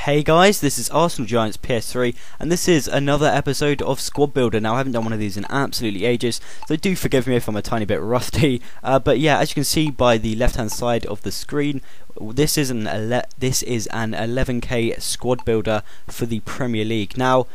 Hey guys, this is Arsenal Giants PS3 and this is another episode of Squad Builder. Now I haven't done one of these in absolutely ages, so do forgive me if I'm a tiny bit rusty, but yeah, as you can see by the left hand side of the screen, this is an 11k Squad Builder for the Premier League. Now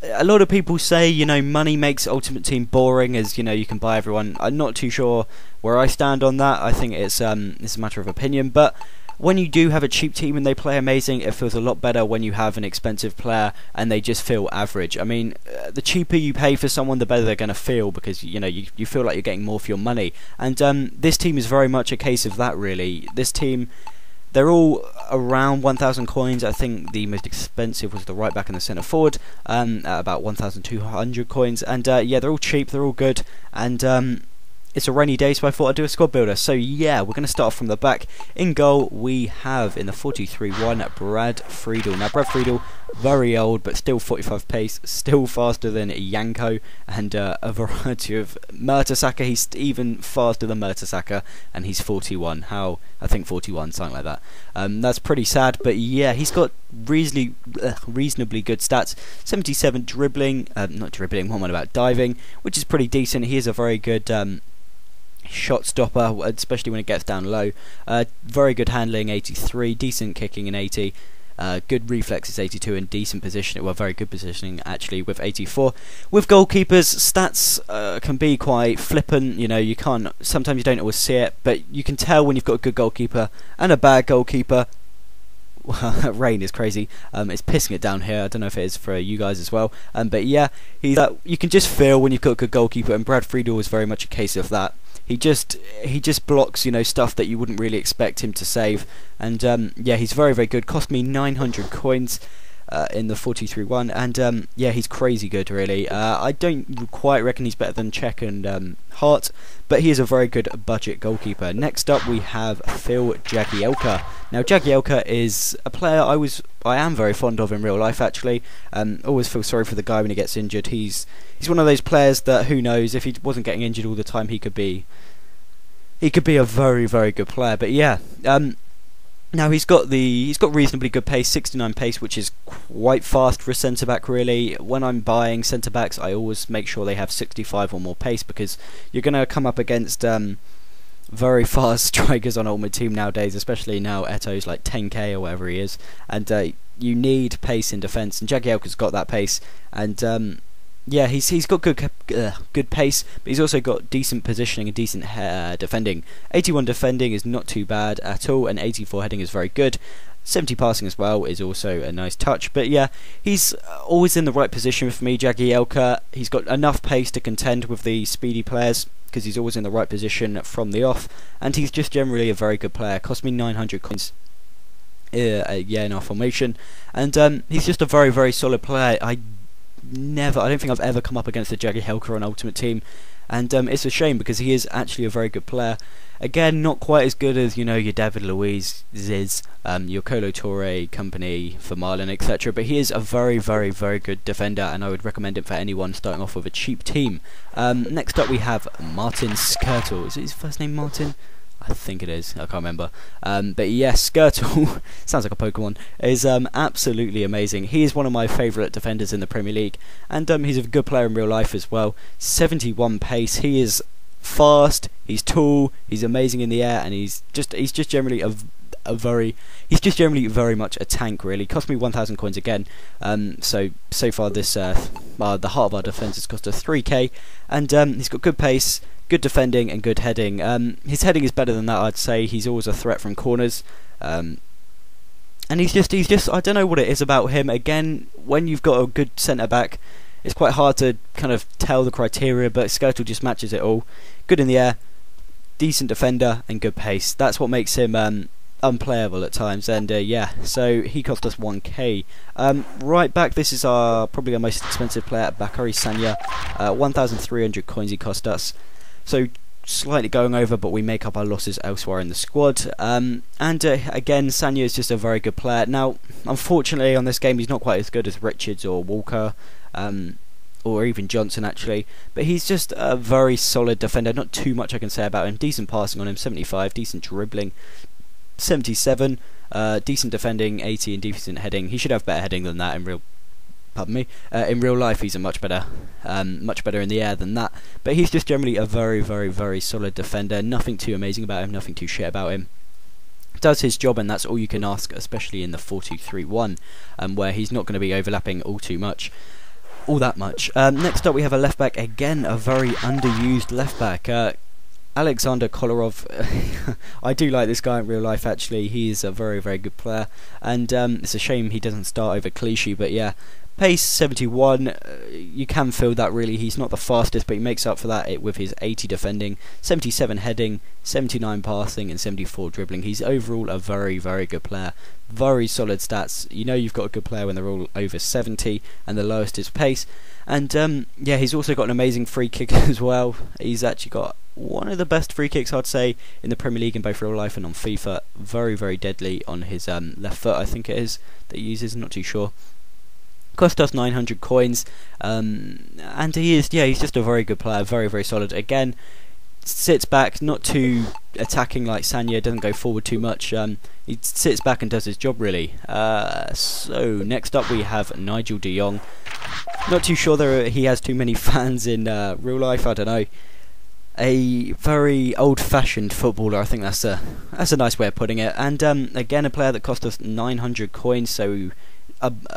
a lot of people say, money makes Ultimate Team boring, as you can buy everyone. I'm not too sure where I stand on that. I think it's a matter of opinion, but when you do have a cheap team and they play amazing, it feels a lot better when you have an expensive player and they just feel average. I mean, the cheaper you pay for someone, the better they're going to feel, because you feel like you're getting more for your money. And this team is very much a case of that, really. This team, they're all around 1,000 coins. I think the most expensive was the right back and the centre forward, at about 1,200 coins. And yeah, they're all cheap, they're all good, and it's a rainy day, so I thought I'd do a squad builder. So yeah, we're going to start off from the back. In goal, we have, in the 43-1, Brad Friedel. Now Brad Friedel, very old, but still 45 pace, still faster than Yanko, and a variety of Mertesacker. He's even faster than Mertesacker, and he's 41. I think 41, something like that. That's pretty sad, but yeah, he's got reasonably good stats. 77 dribbling, not dribbling, what am I about, diving, which is pretty decent. He is a very good shot stopper, especially when it gets down low. Very good handling, 83, decent kicking in 80, good reflexes 82, and decent positioning, well, very good positioning actually with 84. With goalkeepers, stats can be quite flippant. You can't, sometimes you don't always see it, but you can tell when you've got a good goalkeeper and a bad goalkeeper. Rain is crazy. It's pissing it down here. I don't know if it is for you guys as well. But yeah, you can just feel when you've got a good goalkeeper, and Brad Friedel is very much a case of that. He just blocks stuff that you wouldn't really expect him to save, and yeah, he's very, very good. Cost me 900 coins in the 43-1, and yeah, he's crazy good, really. I don't quite reckon he's better than Cech and Hart, but he is a very good budget goalkeeper. Next up we have Phil Jagielka. Now Jagielka is a player I am very fond of in real life, actually. Always feel sorry for the guy when he gets injured. He's one of those players that, who knows, if he wasn't getting injured all the time, he could be a very, very good player. But yeah, now he's got reasonably good pace, 69 pace, which is quite fast for a centre back, really. When I'm buying centre backs, I always make sure they have 65 or more pace, because you're going to come up against very fast strikers on Ultimate Team nowadays, especially now Eto's like 10k or whatever he is, and you need pace in defence, and Jagielka's got that pace, and yeah, he's got good pace, but he's also got decent positioning and decent defending. 81 defending is not too bad at all, and 84 heading is very good. 70 passing as well is also a nice touch, but yeah, he's always in the right position for me, Jagielka. He's got enough pace to contend with the speedy players, because he's always in the right position from the off, and he's just generally a very good player. Cost me 900 coins in our formation, and he's just a very, very solid player. I don't think I've ever come up against a Jagielka on Ultimate Team, and it's a shame, because he is actually a very good player. Again, not quite as good as your David Luiz is, your Colo Touré company for Marlon, etc. But he is a very, very, very good defender, and I would recommend him for anyone starting off with a cheap team. Next up we have Martin Skirtle. Is his first name Martin? I think it is, I can't remember. But yes, Skirtle, sounds like a Pokemon, is absolutely amazing. He is one of my favourite defenders in the Premier League, and he's a good player in real life as well. 71 pace, he is fast, he's tall, he's amazing in the air, and he's just generally very much a tank, really. Cost me 1,000 coins again. So far this the heart of our defence has cost us 3k, and he's got good pace, good defending, and good heading. His heading is better than that, I'd say. He's always a threat from corners, and he's just I don't know what it is about him. Again, when you've got a good centre back, it's quite hard to kind of tell the criteria, but Skirtle just matches it all. Good in the air, decent defender, and good pace. That's what makes him unplayable at times, and yeah, so he cost us 1k. Right back, this is probably our most expensive player, Bakary Sagna. 1,300 coins he cost us, so slightly going over, but we make up our losses elsewhere in the squad. And again, Sagna is just a very good player. Now, unfortunately, on this game, he's not quite as good as Richards or Walker, or even Johnson, actually, but he's just a very solid defender. Not too much I can say about him. Decent passing on him, 75, decent dribbling, 77, Decent defending, 80, and decent heading. He should have better heading than that in real. Pardon me. In real life, he's a much better in the air than that. But he's just generally a very, very, very solid defender. Nothing too amazing about him. Nothing too shit about him. Does his job, and that's all you can ask, especially in the 4-2-3-1, where he's not going to be overlapping all that much. Next up, we have a left back. Again, a very underused left back. Alexander Kolarov. I do like this guy in real life, actually. He is a very, very good player, and it's a shame he doesn't start over Clichy, but yeah. Pace 71, you can feel that really. He's not the fastest, but he makes up for that with his 80 defending, 77 heading, 79 passing, and 74 dribbling. He's overall a very, very good player. Very solid stats. You know you've got a good player when they're all over 70, and the lowest is pace. And yeah, he's also got an amazing free kick as well. He's actually got one of the best free kicks, I'd say, in the Premier League in both real life and on FIFA. Very, very deadly on his left foot, I think it is, that he uses, not too sure. Cost us 900 coins, and he's just a very good player, very, very solid. Again, sits back, not too attacking like Sanya, doesn't go forward too much. He sits back and does his job really. So next up we have Nigel de Jong. Not too sure he has too many fans in real life, I don't know. A very old-fashioned footballer, I think that's a nice way of putting it. And again, a player that cost us 900 coins, so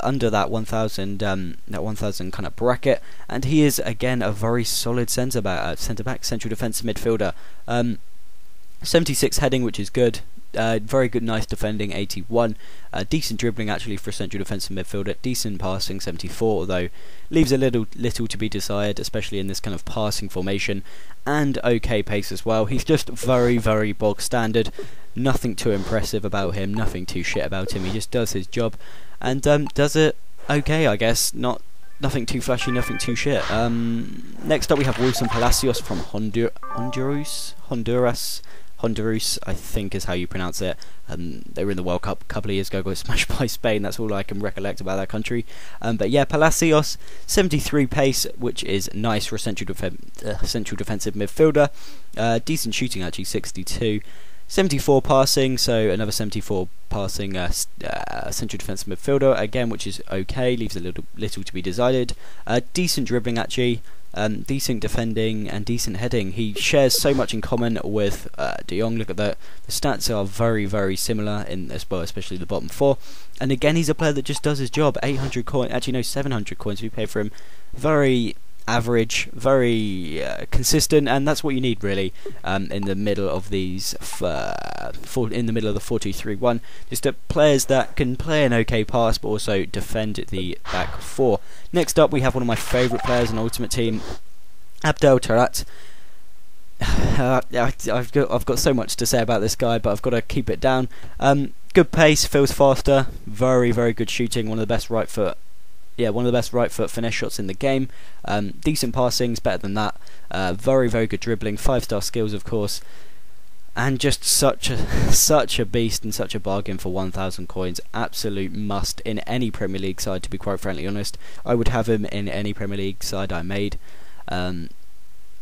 under that 1,000 kind of bracket, and he is again a very solid centre back, central defensive midfielder. 76 heading, which is good. Very good, nice defending, 81. Decent dribbling actually for a central defensive midfielder. Decent passing, 74, although leaves a little to be desired, especially in this kind of passing formation. And okay pace as well. He's just very, very bog standard. Nothing too impressive about him. Nothing too shit about him. He just does his job, and does it okay, I guess. Nothing too flashy, nothing too shit. Next up we have Wilson Palacios from Honduras, I think is how you pronounce it. They were in the World Cup a couple of years ago, got smashed by Spain. That's all I can recollect about that country. But yeah, Palacios, 73 pace, which is nice for a central defensive midfielder. Decent shooting actually, 62. 74 passing, so another 74 passing central defensive midfielder again, which is okay. Leaves a little to be desired. Decent dribbling actually. Decent defending and decent heading. He shares so much in common with de Jong. Look at that. The stats are very, very similar in as well, especially the bottom four. And again, he's a player that just does his job. 800 coins, actually no, 700 coins we pay for him. Very average, very consistent, and that's what you need really in the middle of these in the middle of the 4-2-3-1. Just players that can play an okay pass but also defend the back four. Next up we have one of my favourite players in Ultimate Team, Abdel Tarat. I've got so much to say about this guy, but I've got to keep it down. Good pace, feels faster, very, very good shooting, one of the best right foot finesse shots in the game. Decent passings, better than that. Very, very good dribbling, 5-star skills of course, and just such a beast and such a bargain for 1,000 coins. Absolute must in any Premier League side, to be quite frankly honest. I would have him in any Premier League side I made.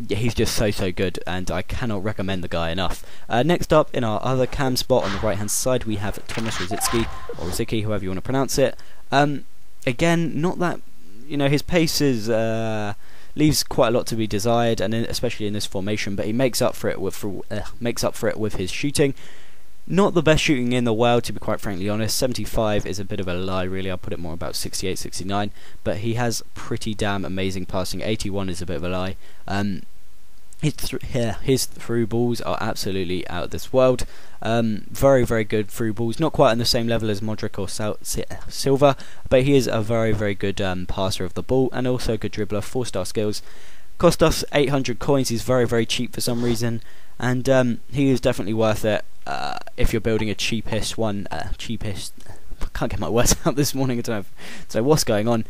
He's just so good, and I cannot recommend the guy enough. Next up, in our other cam spot on the right hand side, we have Thomas Rosicky, or Rosicky, however you want to pronounce it. Again, not that, his pace leaves quite a lot to be desired, and especially in this formation. But he makes up for it with his shooting. Not the best shooting in the world, to be quite frankly honest. 75 is a bit of a lie, really. I'll put it more about 68, 69. But he has pretty damn amazing passing. 81 is a bit of a lie. His through balls are absolutely out of this world. Very, very good through balls. Not quite on the same level as Modric or Silva, but he is a very, very good passer of the ball, and also a good dribbler. 4-star skills. Cost us 800 coins. He's very, very cheap for some reason, and he is definitely worth it if you're building a cheapest one. I can't get my words out this morning. I don't know what's going on.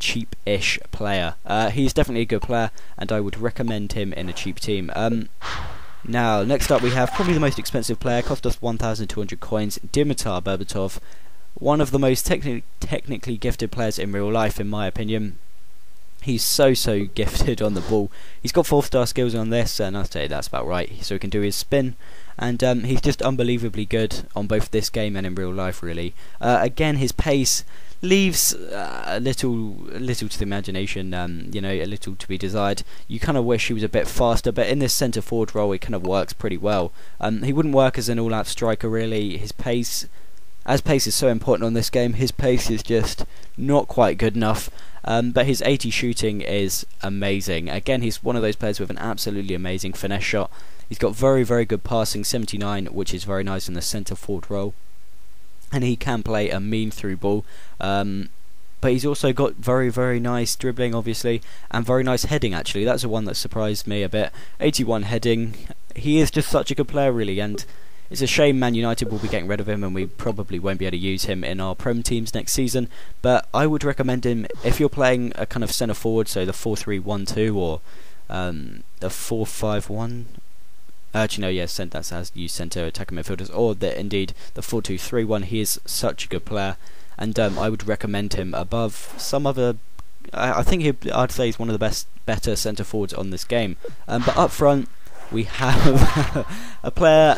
Cheap-ish player. He's definitely a good player, and I would recommend him in a cheap team. Now, next up we have probably the most expensive player. Cost us 1,200 coins. Dimitar Berbatov, one of the most technically gifted players in real life, in my opinion. He's so gifted on the ball. He's got 4-star skills on this, and I'd say that's about right. So he can do his spin, and he's just unbelievably good on both this game and in real life, really. Again, his pace leaves a little to the imagination, you know, a little to be desired. You kind of wish he was a bit faster, but in this centre forward role, it kind of works pretty well. He wouldn't work as an all-out striker, really. His pace, as pace is so important on this game, his pace is just not quite good enough. But his 80 shooting is amazing. Again, he's one of those players with an absolutely amazing finesse shot. He's got very good passing, 79, which is very nice in the centre forward role. And he can play a mean through ball. But he's also got very nice dribbling, obviously, and very nice heading, actually. That's the one that surprised me a bit. 81 heading. He is just such a good player, really, and it's a shame Man United will be getting rid of him, and we probably won't be able to use him in our Prem teams next season. But I would recommend him if you're playing a kind of centre forward, so the 4-3-1-2 or the 4-5-1. Actually, no, yes, that's as you centre attacking midfielders, or indeed the 4-2-3-1. He is such a good player, and I would recommend him above some other. I think I'd say he's one of the better centre forwards on this game. But up front, we have a player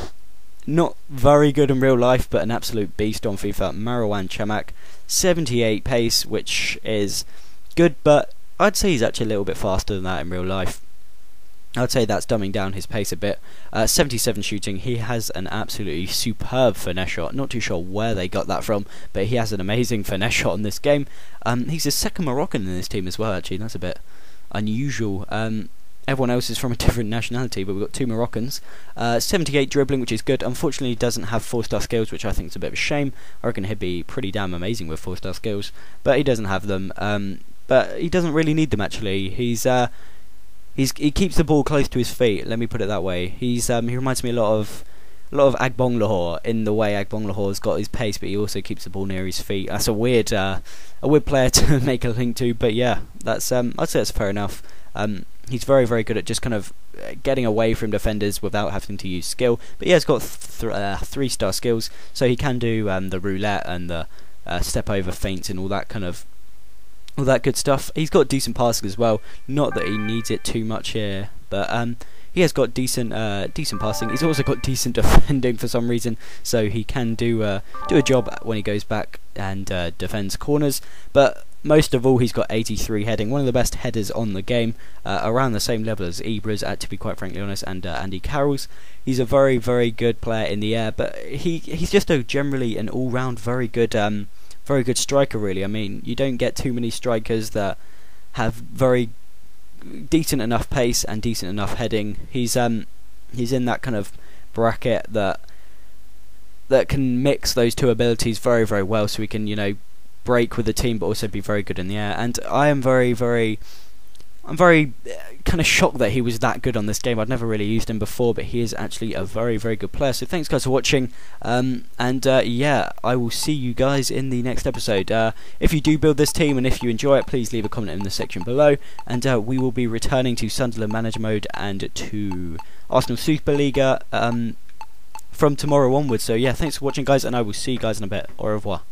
not very good in real life, but an absolute beast on FIFA, Marwan Chamakh. 78 pace, which is good, but I'd say he's actually a little bit faster than that in real life. I'd say that's dumbing down his pace a bit. 77 shooting. He has an absolutely superb finesse shot. Not too sure where they got that from, but he has an amazing finesse shot in this game. He's the second Moroccan in this team as well, actually. That's a bit unusual. Everyone else is from a different nationality, but we've got 2 Moroccans. 78 dribbling, which is good. Unfortunately, he doesn't have 4-star skills, which I think is a bit of a shame. I reckon he'd be pretty damn amazing with 4-star skills, but he doesn't have them. But he doesn't really need them, actually. He keeps the ball close to his feet. Let me put it that way. He reminds me a lot of Agbong Lahore in the way Agbong Lahore's got his pace, but he also keeps the ball near his feet. That's a weird player to make a link to, but yeah, that's I'd say that's fair enough. He's very good at just kind of getting away from defenders without having to use skill. But yeah, he's got 3-star skills, so he can do the roulette and the step over feints and all that good stuff. He's got decent passing as well. Not that he needs it too much here, but he has got decent passing. He's also got decent defending for some reason, so he can do a job when he goes back and defends corners. But most of all, he's got 83 heading, one of the best headers on the game, around the same level as Ibra's, to be quite frankly honest, and Andy Carroll's. He's a very good player in the air, but he's just generally an all-round very good striker, really. I mean, you don't get too many strikers that have very decent enough pace and decent enough heading. He's in that kind of bracket that can mix those two abilities very well, so he can, you know, break with the team but also be very good in the air. And I'm very kind of shocked that he was that good on this game. I'd never really used him before, but he is actually a very good player. So thanks guys for watching, yeah, I will see you guys in the next episode. If you do build this team and if you enjoy it, please leave a comment in the section below, and we will be returning to Sunderland Manager Mode and to Arsenal Superliga from tomorrow onwards. So yeah, thanks for watching guys, and I will see you guys in a bit. Au revoir.